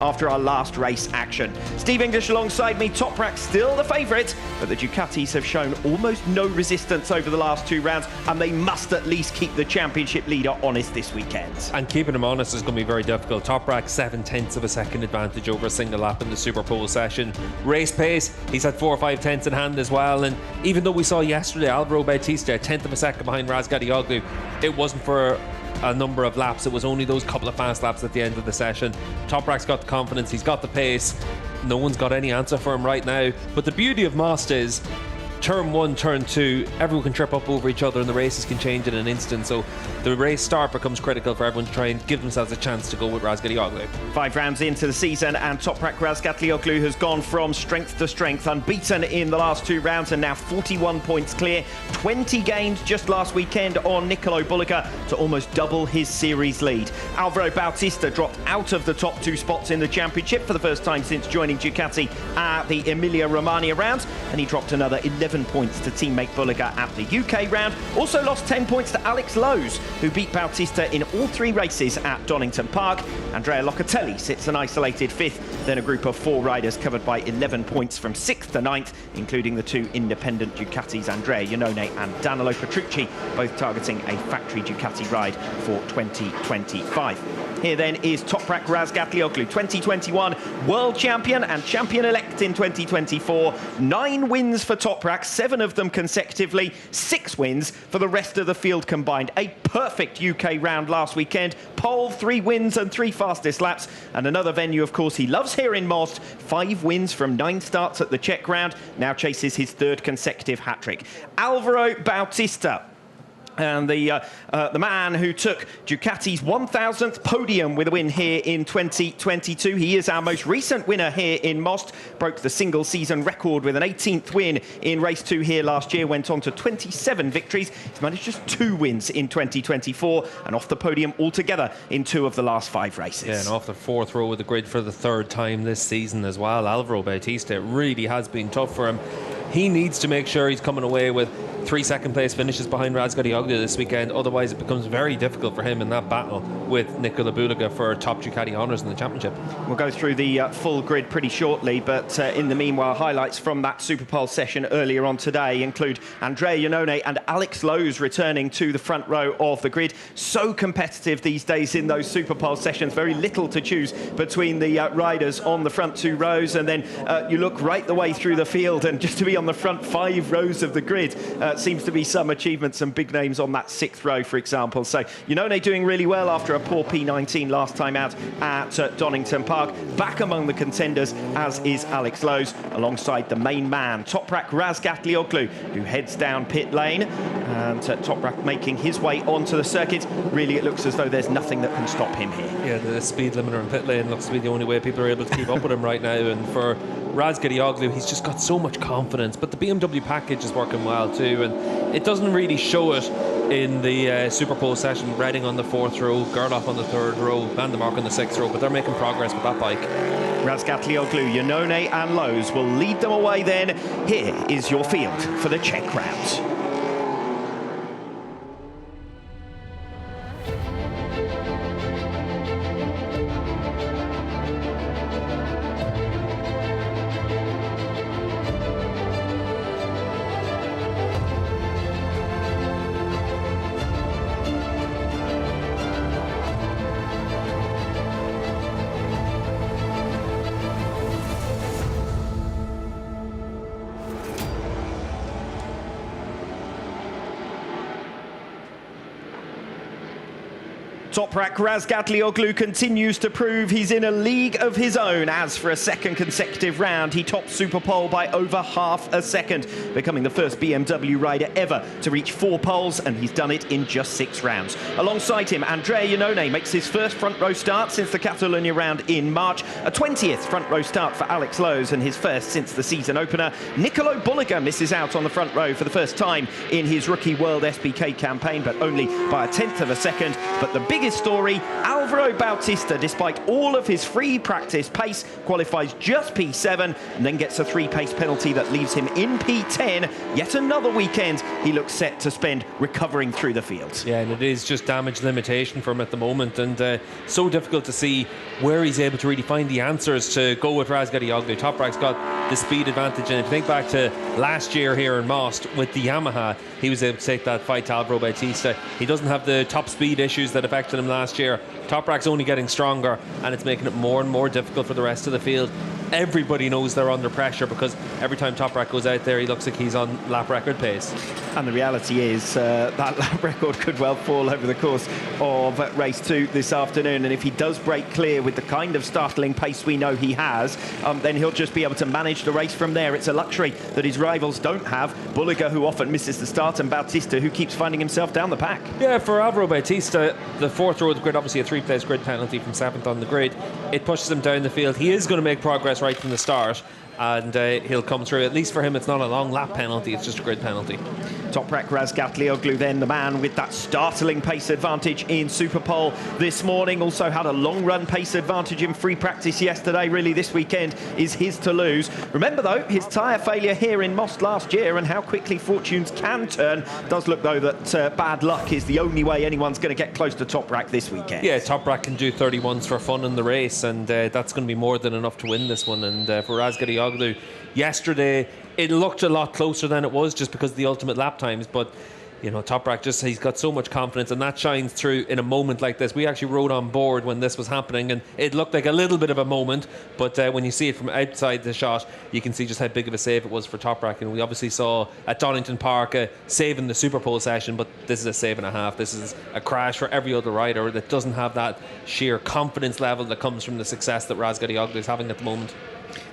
After our last race action. Steve English alongside me, Toprak still the favourite, but the Ducatis have shown almost no resistance over the last two rounds, and they must at least keep the championship leader honest this weekend. And keeping him honest is going to be very difficult. Toprak 7/10 of a second advantage over a single lap in the Superpole session. Race pace, he's had 4 or 5 tenths in hand as well, and even though we saw yesterday Alvaro Bautista 1/10 of a second behind Razgatlioglu, it wasn't for a number of laps. It was only those couple of fast laps at the end of the session. Toprak's got the confidence, he's got the pace. No one's got any answer for him right now. But the beauty of Most is turn 1, turn 2, everyone can trip up over each other and the races can change in an instant. So the race start becomes critical for everyone to try and give themselves a chance to go with Razgatlioglu. 5 rounds into the season and Toprak Razgatlioglu has gone from strength to strength, unbeaten in the last 2 rounds and now 41 points clear. 20 gained just last weekend on Nicolo Bullica to almost double his series lead. Alvaro Bautista dropped out of the top 2 spots in the championship for the first time since joining Ducati at the Emilia-Romagna round, and he dropped another 11 points to teammate Bullica at the UK round. Also lost 10 points to Alex Lowes, who beat Bautista in all 3 races at Donington Park. Andrea Locatelli sits an isolated 5th, then a group of 4 riders covered by 11 points from 6th to 9th, including the 2 independent Ducatis, Andrea Iannone and Danilo Petrucci, both targeting a factory Ducati ride for 2025. Here then is Toprak Razgatlioglu, 2021 world champion and champion-elect in 2024. 9 wins for Toprak, 7 of them consecutively, 6 wins for the rest of the field combined. A perfect UK round last weekend. Pole, 3 wins and 3 fastest laps. And another venue, of course, he loves here in Most. 5 wins from 9 starts at the Czech round. Now chases his 3rd consecutive hat-trick. Alvaro Bautista. And the man who took Ducati's 1,000th podium with a win here in 2022. He is our most recent winner here in Most. Broke the single season record with an 18th win in race 2 here last year. Went on to 27 victories. He's managed just 2 wins in 2024 and off the podium altogether in 2 of the last 5 races. Yeah, and off the 4th row of the grid for the 3rd time this season as well. Alvaro Bautista, it really has been tough for him. He needs to make sure he's coming away with 3 second-place finishes behind Razgatlioglu this weekend. Otherwise, it becomes very difficult for him in that battle with Nicolo Bullica for top Ducati honours in the championship. We'll go through the full grid pretty shortly, but in the meanwhile, highlights from that Superpole session earlier on today include Andrea Iannone and Alex Lowes returning to the front row of the grid. So competitive these days in those Superpole sessions. Very little to choose between the riders on the front 2 rows, and then you look right the way through the field, and just to be on the front 5 rows of the grid seems to be some achievement, some big names on that 6th row, for example. So Iannone doing really well after a poor P19 last time out at Donington Park. Back among the contenders, as is Alex Lowes, alongside the main man, Toprak Razgatlioglu, who heads down pit lane. And Toprak making his way onto the circuit. Really, it looks as though there's nothing that can stop him here. Yeah, the speed limiter in pit lane looks to be the only way people are able to keep up with him right now. And for Razgatlioglu, he's just got so much confidence, but the BMW package is working well too, and it doesn't really show it in the Superpole session. Redding on the 4th row, Gerloff on the 3rd row, Van der Mark on the 6th row, but they're making progress with that bike. Razgatlioglu, Iannone and Lowes will lead them away then. Here is your field for the Czech round. Toprak Razgatlioglu continues to prove he's in a league of his own, as for a 2nd consecutive round he topped Superpole by over half a second, becoming the first BMW rider ever to reach 4 poles, and he's done it in just 6 rounds. Alongside him, Andrea Iannone makes his first front row start since the Catalonia round in March, a 20th front row start for Alex Lowes and his first since the season opener. Nicolo Bullica misses out on the front row for the first time in his rookie World SBK campaign, but only by a 1/10 of a second. But the biggest biggest story, Alvaro Bautista, despite all of his free practice pace, qualifies just P7 and then gets a 3 pace penalty that leaves him in P10. Yet another weekend he looks set to spend recovering through the field. Yeah, and it is just damage limitation for him at the moment, and so difficult to see where he's able to really find the answers to go with Razgatlioglu. Toprak's got the speed advantage, and if you think back to last year here in Most with the Yamaha, he was able to take that fight to Alvaro Bautista. He doesn't have the top speed issues that affected him last year. Toprak's only getting stronger, and it's making it more and more difficult for the rest of the field. Everybody knows they're under pressure because every time Toprak goes out there, he looks like he's on lap record pace. And the reality is that lap record could well fall over the course of race 2 this afternoon. And if he does break clear with the kind of startling pace we know he has, then he'll just be able to manage the race from there. It's a luxury that his rivals don't have. Bulliger, who often misses the start, and Bautista, who keeps finding himself down the pack. Yeah, for Alvaro Bautista, the 4th row of the grid, obviously a 3-place grid penalty from 7th on the grid. It pushes him down the field. He is going to make progress right from the start, and he'll come through. At least for him, it's not a long lap penalty, it's just a grid penalty. Toprak Razgatlioglu, then the man with that startling pace advantage in Superpole this morning. Also had a long run pace advantage in free practice yesterday. Really, this weekend is his to lose. Remember though, his tyre failure here in Most last year and how quickly fortunes can turn. Does look though that bad luck is the only way anyone's going to get close to Toprak this weekend. Yeah, Toprak can do 31s for fun in the race, and that's going to be more than enough to win this one. And for Razgatlioglu, yesterday it looked a lot closer than it was just because of the ultimate lap times, but you know, Toprak he's got so much confidence, and that shines through in a moment like this. We actually rode on board when this was happening, and it looked like a little bit of a moment, but when you see it from outside the shot, you can see just how big of a save it was for Toprak. And we obviously saw at Donington Park a save in the Superpole session, but this is a save and a half. This is a crash for every other rider that doesn't have that sheer confidence level that comes from the success that Razgatlioglu is having at the moment.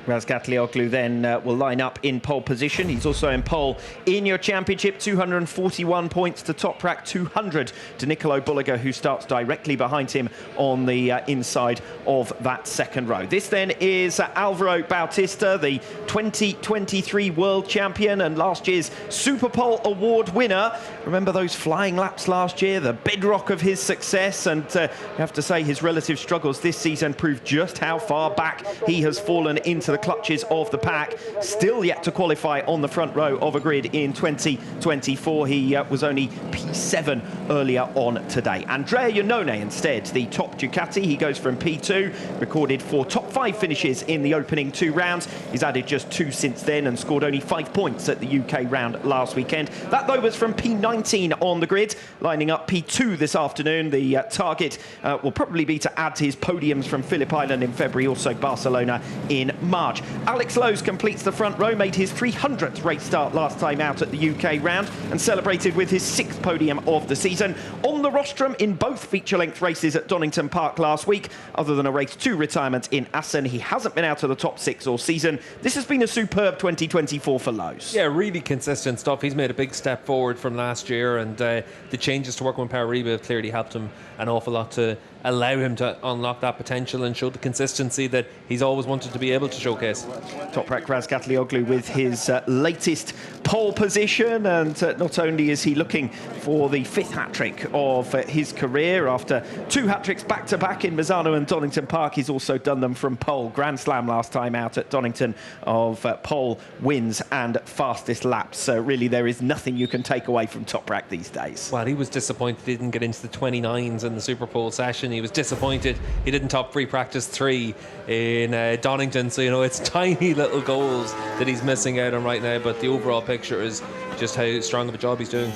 Razgatlioglu then will line up in pole position. He's also in pole in your championship. 241 points to Toprak, 200 to Nicolo Bulliger, who starts directly behind him on the inside of that second row. This then is Alvaro Bautista, the 2023 world champion and last year's Superpole award winner. Remember those flying laps last year, the bedrock of his success, and you have to say his relative struggles this season prove just how far back he has fallen into the clutches of the pack. Still yet to qualify on the front row of a grid in 2024. He was only P7 earlier on today. Andrea Iannone instead, the top Ducati. He goes from P2, recorded 4 top 5 finishes in the opening 2 rounds. He's added just 2 since then and scored only 5 points at the UK round last weekend. That though was from P19 on the grid, lining up P2 this afternoon. The target will probably be to add to his podiums from Phillip Island in February, also Barcelona in March. Alex Lowes completes the front row, made his 300th race start last time out at the UK round and celebrated with his 6th podium of the season. On the rostrum in both feature-length races at Donington Park last week. Other than a race 2 retirement in Assen, he hasn't been out of the top 6 all season. This has been a superb 2024 for Lowes. Yeah, really consistent stuff. He's made a big step forward from last year, and the changes to working with Parariba have clearly helped him an awful lot to allow him to unlock that potential and show the consistency that he's always wanted to be able to showcase. Toprak Razgatlioglu with his latest pole position, and not only is he looking for the 5th hat-trick of his career after 2 hat-tricks back-to-back in Misano and Donington Park, he's also done them from pole. Grand Slam last time out at Donington of pole wins and fastest laps. So really there is nothing you can take away from Toprak these days. Well, he was disappointed he didn't get into the 29s in the Superpole session. He was disappointed he didn't top free practice 3 in Donington. So, you know, it's tiny little goals that he's missing out on right now, but the overall picture is just how strong of a job he's doing.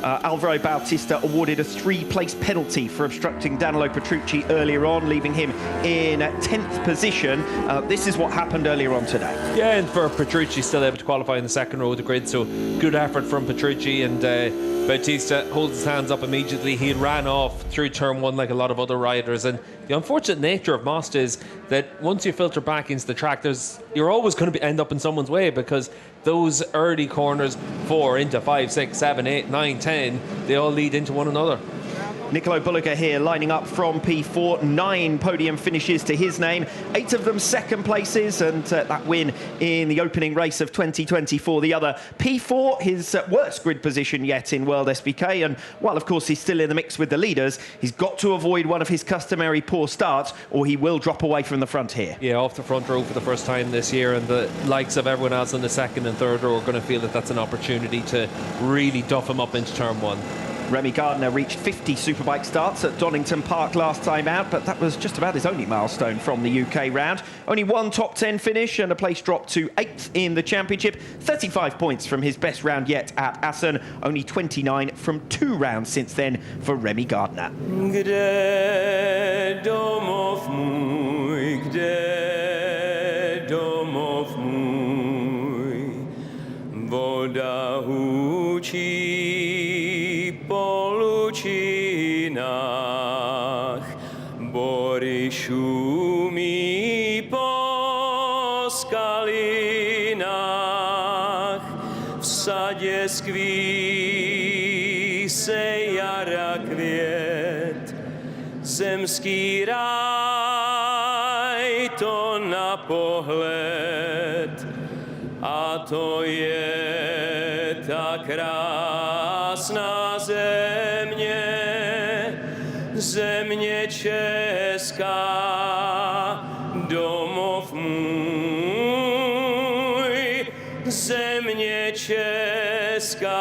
Alvaro Bautista awarded a 3-place penalty for obstructing Danilo Petrucci earlier on, leaving him in 10th position. This is what happened earlier on today. Yeah, and for Petrucci, still able to qualify in the second row of the grid, so good effort from Petrucci, and Bautista holds his hands up immediately. He ran off through turn 1 like a lot of other riders, and the unfortunate nature of Most is that once you filter back into the track, you're always going to end up in someone's way, because those early corners 4 into 5, 6, 7, 8, 9, 10, they all lead into one another. Nicolo Bullica here lining up from P4. 9 podium finishes to his name, 8 of them second places, and that win in the opening race of 2024. The other P4, his worst grid position yet in World SBK, and while of course he's still in the mix with the leaders, he's got to avoid one of his customary poor starts or he will drop away from the front here. Yeah, off the front row for the first time this year, and the likes of everyone else in the second and third row are going to feel that that's an opportunity to really duff him up into turn 1. Remy Gardner reached 50 Superbike starts at Donington Park last time out, but that was just about his only milestone from the UK round. Only one top 10 finish and a place drop to 8th in the championship. 35 points from his best round yet at Assen. Only 29 from 2 rounds since then for Remy Gardner. Gdzie domów mój, woda huczy po lucinach, bory szumi po skalinach, w sadzie skwi se jara kwiet, zemský raj to na pohled, a to je ta krásná země česká, domov můj, země česká,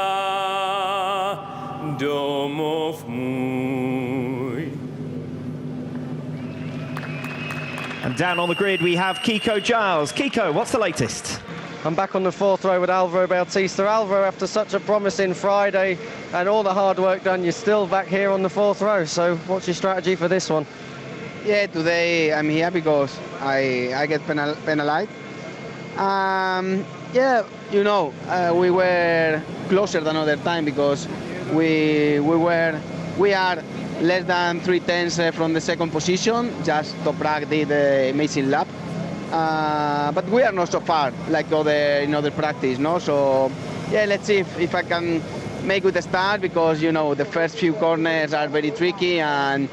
domov můj. And down on the grid we have Kiko Giles. Kiko, what's the latest? I'm back on the 4th row with Alvaro Bautista. Alvaro, after such a promising Friday and all the hard work done, you're still back here on the 4th row. So what's your strategy for this one? Yeah, today I'm here because I get penalized. Yeah, you know, we were closer than other time because we are less than 3/10 from the second position. Just Toprak did an amazing lap. But we are not so far like in other practice, no? So yeah, let's see if I can make good start, because you know the first few corners are very tricky and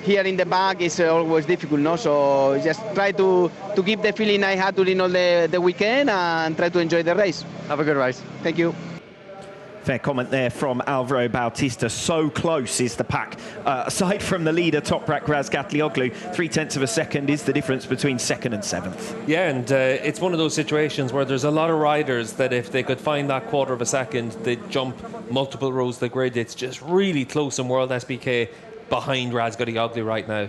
here in the back is always difficult, no? So just try to keep the feeling I had during all the weekend and try to enjoy the race. Have a good race. Thank you. Fair comment there from Alvaro Bautista. So close is the pack. Aside from the leader, Toprak Razgatlioglu, 0.3 of a second is the difference between 2nd and 7th. Yeah, and it's one of those situations where there's a lot of riders that if they could find that quarter of a second, they'd jump multiple rows of the grid. It's just really close in World SBK behind Razgatlioglu right now.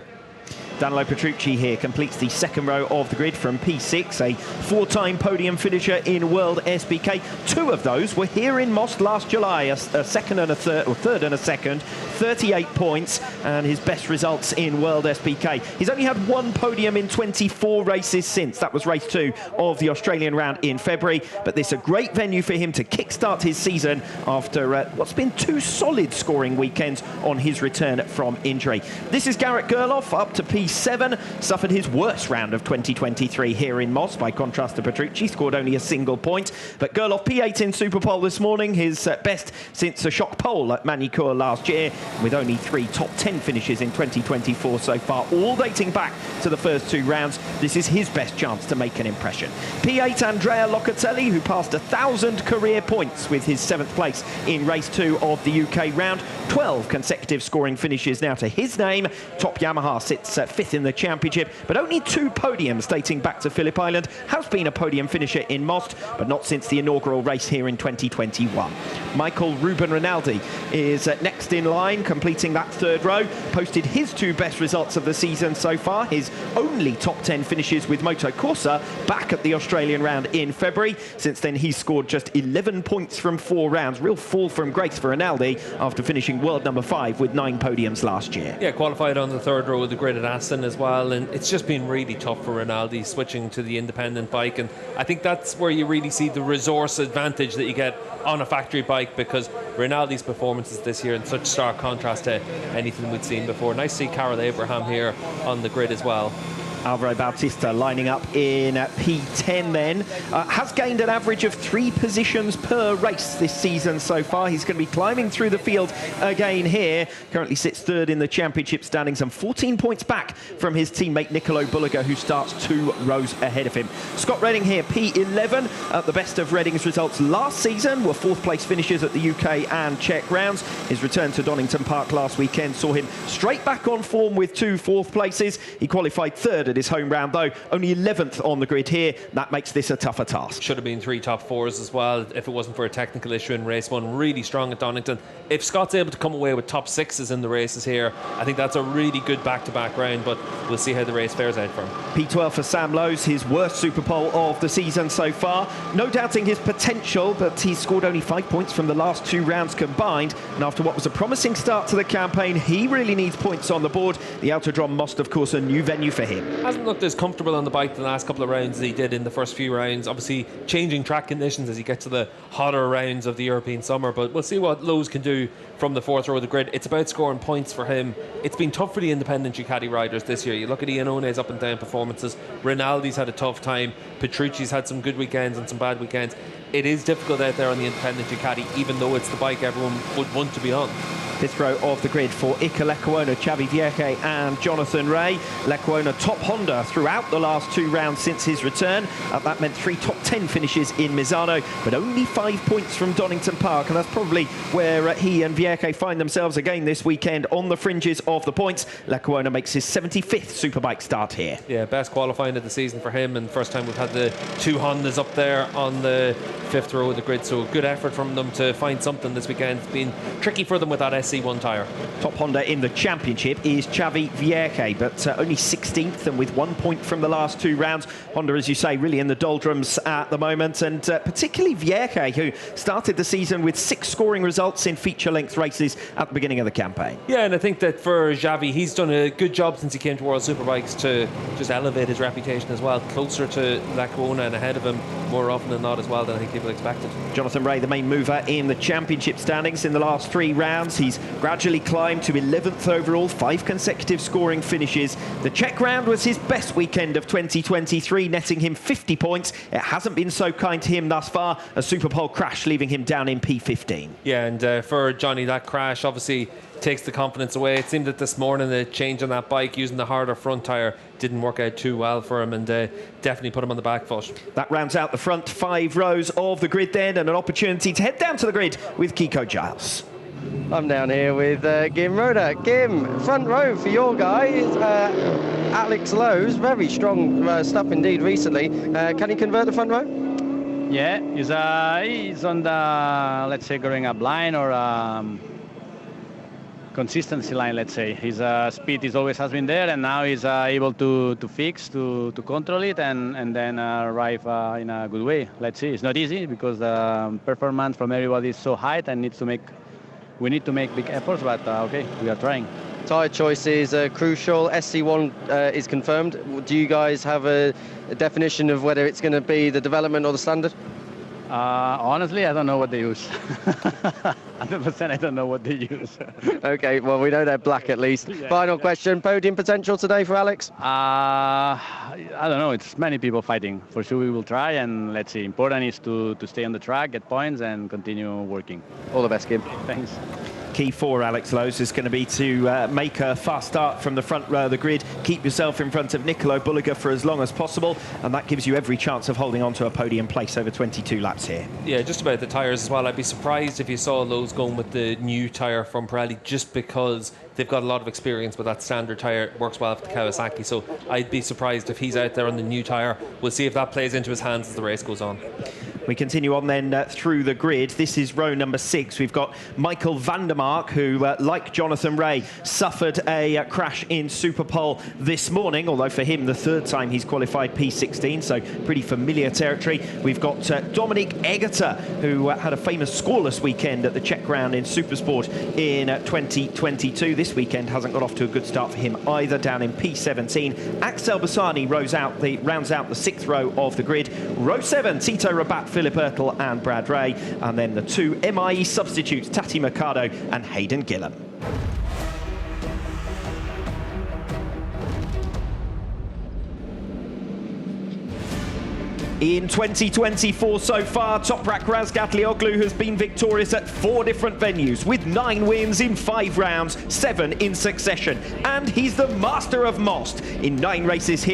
Danilo Petrucci here completes the 2nd row of the grid from P6, a 4-time podium finisher in World SBK. 2 of those were here in Most last July, a second and a third, or third and a second, 38 points, and his best results in World SBK. He's only had 1 podium in 24 races since. That was race 2 of the Australian round in February, but this is a great venue for him to kickstart his season after what's been 2 solid scoring weekends on his return from injury. This is Garrett Gerloff up to P7, suffered his worst round of 2023 here in Moss. By contrast to Petrucci, scored only a single point. But Gerloff P8 in Superpole this morning, his best since a shock pole at Manicourt last year, with only 3 top 10 finishes in 2024 so far, all dating back to the first 2 rounds. This is his best chance to make an impression. P8 Andrea Locatelli, who passed 1,000 career points with his 7th place in race 2 of the UK round. 12 consecutive scoring finishes now to his name. Top Yamaha sits 5th in the championship, but only 2 podiums dating back to Phillip Island. Has been a podium finisher in Most, but not since the inaugural race here in 2021. Michael Ruben Rinaldi is next in line, completing that 3rd row. Posted his 2 best results of the season so far. His only top 10 finishes with Moto Corsa back at the Australian round in February. Since then, he's scored just 11 points from 4 rounds. Real fall from grace for Rinaldi after finishing world number 5 with 9 podiums last year. Yeah, qualified on the 3rd row of the grid at Assen as well, and it's just been really tough for Rinaldi switching to the independent bike, and I think that's where you really see the resource advantage that you get on a factory bike, because Rinaldi's performances this year in such stark contrast to anything we'd seen before. Nice to see Carol Abraham here on the grid as well. Alvaro Bautista lining up in P10 then. Has gained an average of 3 positions per race this season so far. He's going to be climbing through the field again here. Currently sits third in the championship standings and 14 points back from his teammate Nicolo Bulliger, who starts 2 rows ahead of him. Scott Redding here, P11. The best of Redding's results last season were 4th place finishes at the UK and Czech rounds. His return to Donington Park last weekend saw him straight back on form with 2 4th places. He qualified 3rd at his home round though, only 11th on the grid here. That makes this a tougher task. Should have been 3 top 4s as well if it wasn't for a technical issue in race 1. Really strong at Donington. If Scott's able to come away with top 6s in the races here, I think that's a really good back-to-back round, but we'll see how the race fares out for him. P12 for Sam Lowes, his worst Superpole of the season so far. No doubting his potential, but he's scored only 5 points from the last 2 rounds combined, and after what was a promising start to the campaign, he really needs points on the board. The Autodrom Most, of course, a new venue for him. Hasn't looked as comfortable on the bike the last couple of rounds as he did in the first few rounds. Obviously changing track conditions as you get to the hotter rounds of the European summer, but we'll see what Lowes can do from the 4th row of the grid. It's about scoring points for him. It's been tough for the independent Ducati riders this year. You look at Iannone's up and down performances. Rinaldi's had a tough time. Petrucci's had some good weekends and some bad weekends. It is difficult out there on the independent Ducati, even though it's the bike everyone would want to be on. 5th row of the grid for Iker Lecuona, Xavi Vierge and Jonathan Ray. Lecuona top Honda throughout the last 2 rounds since his return. That meant 3 top 10 finishes in Misano, but only 5 points from Donington Park, and that's probably where he and Vierge find themselves again this weekend, on the fringes of the points. Lecuona makes his 75th Superbike start here. Yeah, best qualifying of the season for him, and first time we've had the 2 Hondas up there on the 5th row of the grid, so good effort from them to find something this weekend. It's been tricky for them with that SC1 tyre. Top Honda in the championship is Xavi Vierge, but only 16th and with 1 point from the last 2 rounds. Honda, as you say, really in the doldrums at the moment, and particularly Vierge, who started the season with 6 scoring results in feature-length races at the beginning of the campaign. Yeah, and I think that for Xavi, he's done a good job since he came to World Superbikes to just elevate his reputation as well, closer to Lecuona and ahead of him more often than not as well than I think people expected. Jonathan Ray, the main mover in the championship standings in the last 3 rounds. He's gradually climbed to 11th overall, 5 consecutive scoring finishes. The Czech round was his best weekend of 2023, netting him 50 points. It hasn't been so kind to him thus far. A Superpole crash leaving him down in P15. Yeah, and for Johnny, that crash obviously takes the confidence away. It seemed that this morning the change on that bike using the harder front tyre didn't work out too well for him, and definitely put him on the back foot. That rounds out the front 5 rows of the grid then, and an opportunity to head down to the grid with Kiko Giles. I'm down here with Gim Roda. Gim, front row for your guy, Alex Lowes. Very strong stuff indeed recently. Can he convert the front row? Yeah, he's on the, let's say, going up line or consistency line, let's say. His speed is always has been there, and now he's able to fix, to control it, and then arrive in a good way. Let's see. It's not easy because the performance from everybody is so high, and we need to make big efforts, but okay, we are trying. Tyre choice is crucial. SC1 is confirmed. Do you guys have a definition of whether it's going to be the development or the standard? Honestly, I don't know what they use. 100% I don't know what they use. Okay, well, we know they're black at least. Yeah, Final question, podium potential today for Alex? I don't know, it's many people fighting. For sure we will try, and let's see. Important is to stay on the track, get points, and continue working. All the best, Kim. Thanks. Key for Alex Lowes is going to be to make a fast start from the front row of the grid, keep yourself in front of Nicolo Bulliger for as long as possible, and that gives you every chance of holding on to a podium place over 22 laps here. Yeah, just about the tyres as well. I'd be surprised if you saw Lowes going with the new tyre from Pirelli, just because they've got a lot of experience with that standard tyre. It works well with the Kawasaki, so I'd be surprised if he's out there on the new tyre. We'll see if that plays into his hands as the race goes on. We continue on then through the grid. This is row number 6. We've got Michael van der Mark, who, like Jonathan Ray, suffered a crash in Superpole this morning, although for him, the 3rd time he's qualified P16, so pretty familiar territory. We've got Dominic Egerter, who had a famous scoreless weekend at the Czech round in Supersport in 2022. This weekend hasn't got off to a good start for him either, down in P17. Axel Bassani rounds out the 6th row of the grid. Row 7, Tito Rabat, Philip Ertl and Brad Ray, and then the 2 MIE substitutes, Tati Mercado and Hayden Gillam. In 2024 so far, Toprak Razgatlioglu has been victorious at 4 different venues with 9 wins in 5 rounds, 7 in succession. And he's the master of most in 9 races here.